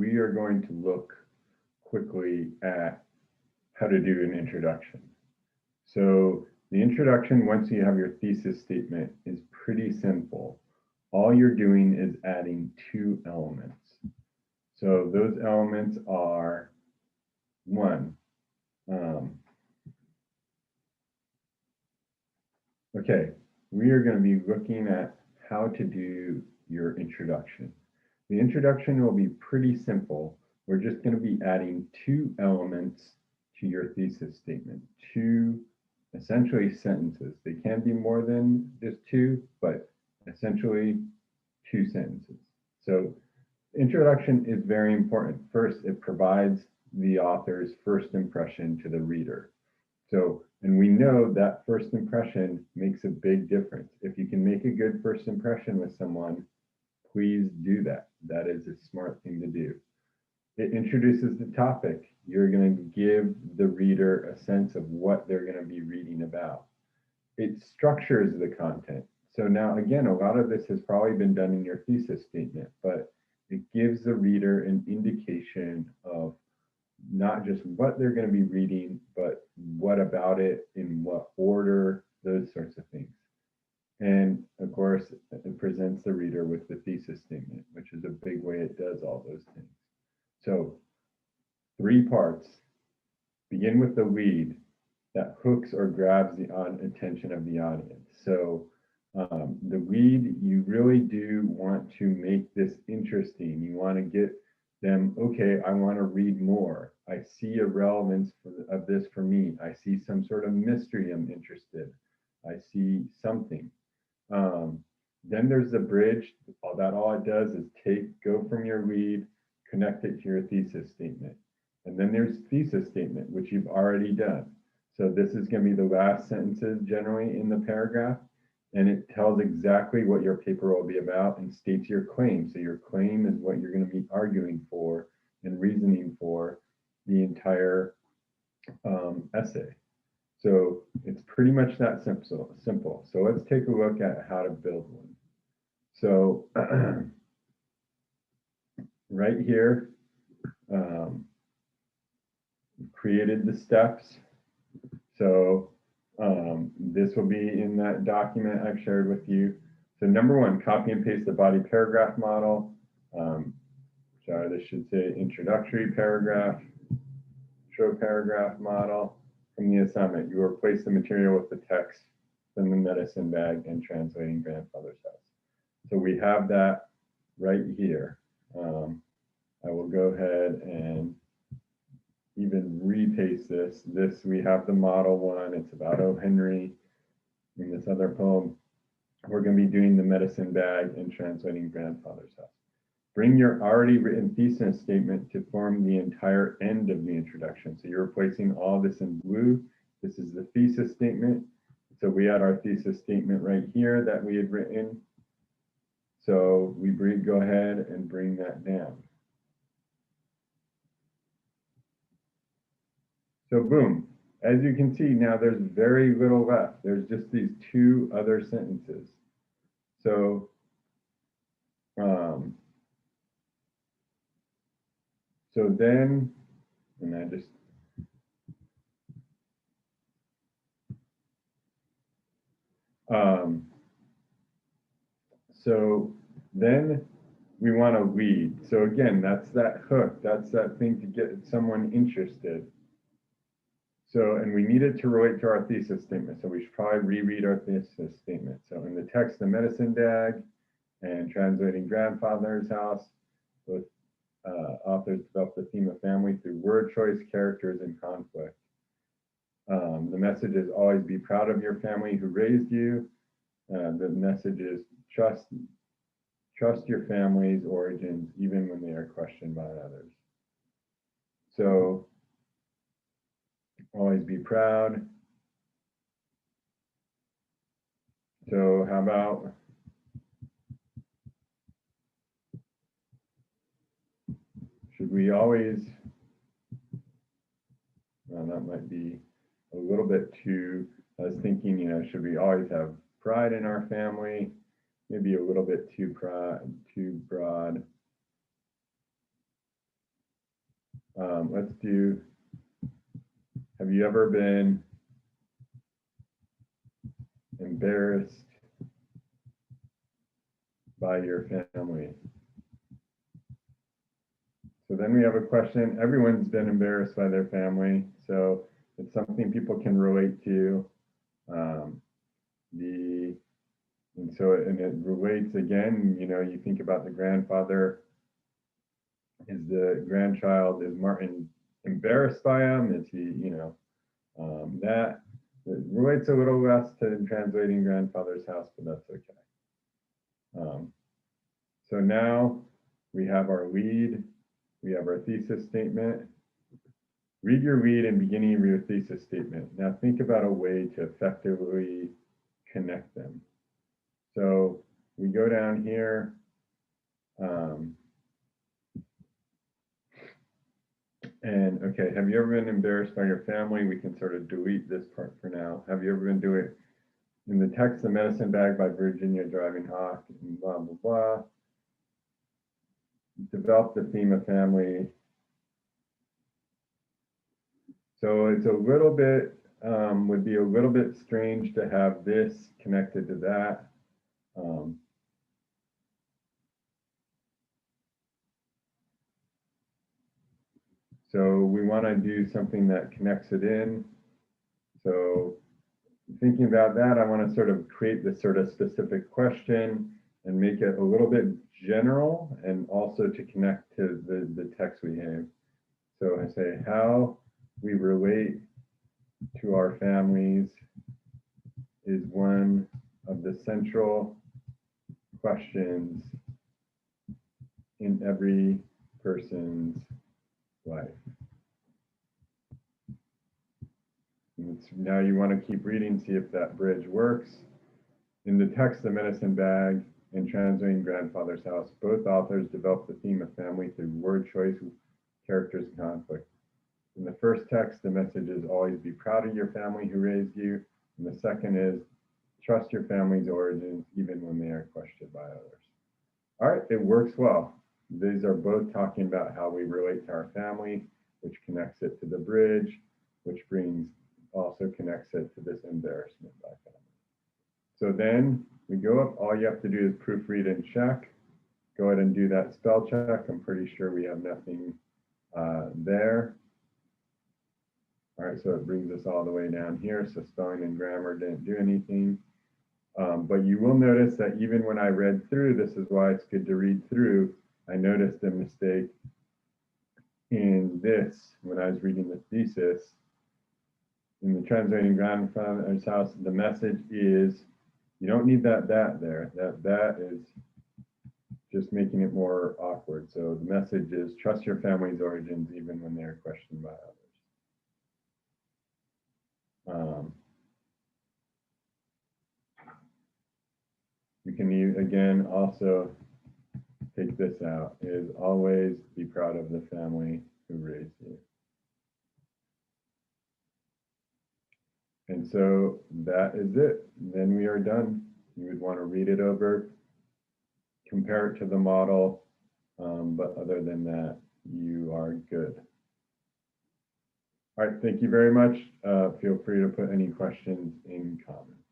we are going to look quickly at how to do an introduction. So the introduction, once you have your thesis statement, is pretty simple. All you're doing is adding two elements. So those elements are one, okay, we are going to be looking at how to do your introduction. The introduction will be pretty simple. We're just going to be adding two elements to your thesis statement, two essentially sentences. They can be more than just two, but essentially two sentences. So introduction is very important. First, it provides the author's first impression to the reader. So, and we know that first impression makes a big difference. If you can make a good first impression with someone, please do that. That is a smart thing to do. It introduces the topic. You're going to give the reader a sense of what they're going to be reading about. It structures the content. So now, again, a lot of this has probably been done in your thesis statement, but it gives the reader an indication of not just what they're going to be reading, but what about it, in what order, those sorts of things. And of course, it presents the reader with the thesis statement, which is a big way it does all those things. So 3 parts. Begin with the lead that hooks or grabs the attention of the audience. So the lead, you really do want to make this interesting. You want to get them, okay, I want to read more. I see a relevance of this for me. I see some sort of mystery I'm interested. I see something. Then there's the bridge. All it does is go from your lead, connect it to your thesis statement. And then there's thesis statement, which you've already done. So this is going to be the last sentences generally in the paragraph, and it tells exactly what your paper will be about and states your claim. So your claim is what you're going to be arguing for and reasoning for the entire essay. So it's pretty much that simple. So let's take a look at how to build one. So right here, created the steps. So this will be in that document I've shared with you. So number 1, copy and paste the body paragraph model. Sorry, this should say introductory paragraph, intro paragraph model. From the assignment, you replace the material with the text from the medicine bag and translating grandfather's house. So we have that right here. I will go ahead and even repaste this. We have the model one. It's about O. Henry in this other poem. We're going to be doing the medicine bag and translating grandfather's house. Bring your already written thesis statement to form the entire end of the introduction. So you're replacing all this in blue. This is the thesis statement. So we had our thesis statement right here that we had written. So we go ahead and bring that down. So boom, as you can see now there's very little left. There's just these 2 other sentences. So then, and I just, so then we want to lead. So again, that's that hook. That's that thing to get someone interested. So, and we need it to relate to our thesis statement. So we should probably reread our thesis statement. So in the text, the medicine bag and translating grandfather's house, both authors develop the theme of family through word choice, characters, and conflict. The message is always be proud of your family who raised you. The message is trust your family's origins, even when they are questioned by others. So always be proud. So how about should we always, well, that might be a little bit too, I was thinking, should we always have pride in our family? Maybe a little bit too broad. Let's do, have you ever been embarrassed by your family? So then we have a question. Everyone's been embarrassed by their family, so it's something people can relate to. Um, and it relates again, you know, you think about the grandfather. Is the grandchild, is Martin embarrassed by him? Is he, you know, that it relates a little less to translating grandfather's house, but that's okay. So now we have our lead, we have our thesis statement. Read your lead and beginning of your thesis statement. Now think about a way to effectively connect them. So we go down here. And okay, have you ever been embarrassed by your family? We can sort of delete this part for now. Have you ever been doing it in the text, The Medicine Bag by Virginia Driving Hawk, and blah, blah, blah. Develop the theme of family. So it's a little bit, would be a little bit strange to have this connected to that. So we want to do something that connects it in. So thinking about that, I want to sort of create this sort of specific question and make it a little bit general and also to connect to the text we have. So I say how we relate to our families is one of the central questions in every person's life. Now you want to keep reading, see if that bridge works. In the text, The Medicine Bag and Translating Grandfather's House, both authors developed the theme of family through word choice, characters, and conflict. In the first text, the message is always be proud of your family who raised you. And the second is trust your family's origins even when they are questioned by others. All right, it works well. These are both talking about how we relate to our family, which connects it to the bridge, which also connects it to this embarrassment by family. So then we go up, all you have to do is proofread and check. Go ahead and do that spell check. I'm pretty sure we have nothing there. All right, so it brings us all the way down here. So spelling and grammar didn't do anything. But you will notice that even when I read through, this is why it's good to read through, I noticed a mistake in this when I was reading the thesis. In the Translating Grandfather's House, the message is, you don't need that there. That is just making it more awkward. So the message is, trust your family's origins even when they are questioned by others. You can, again, also take this out, is always be proud of the family who raised you. And so that is it. Then we are done. You would want to read it over, compare it to the model, but other than that, you are good. All right, thank you very much. Feel free to put any questions in comments.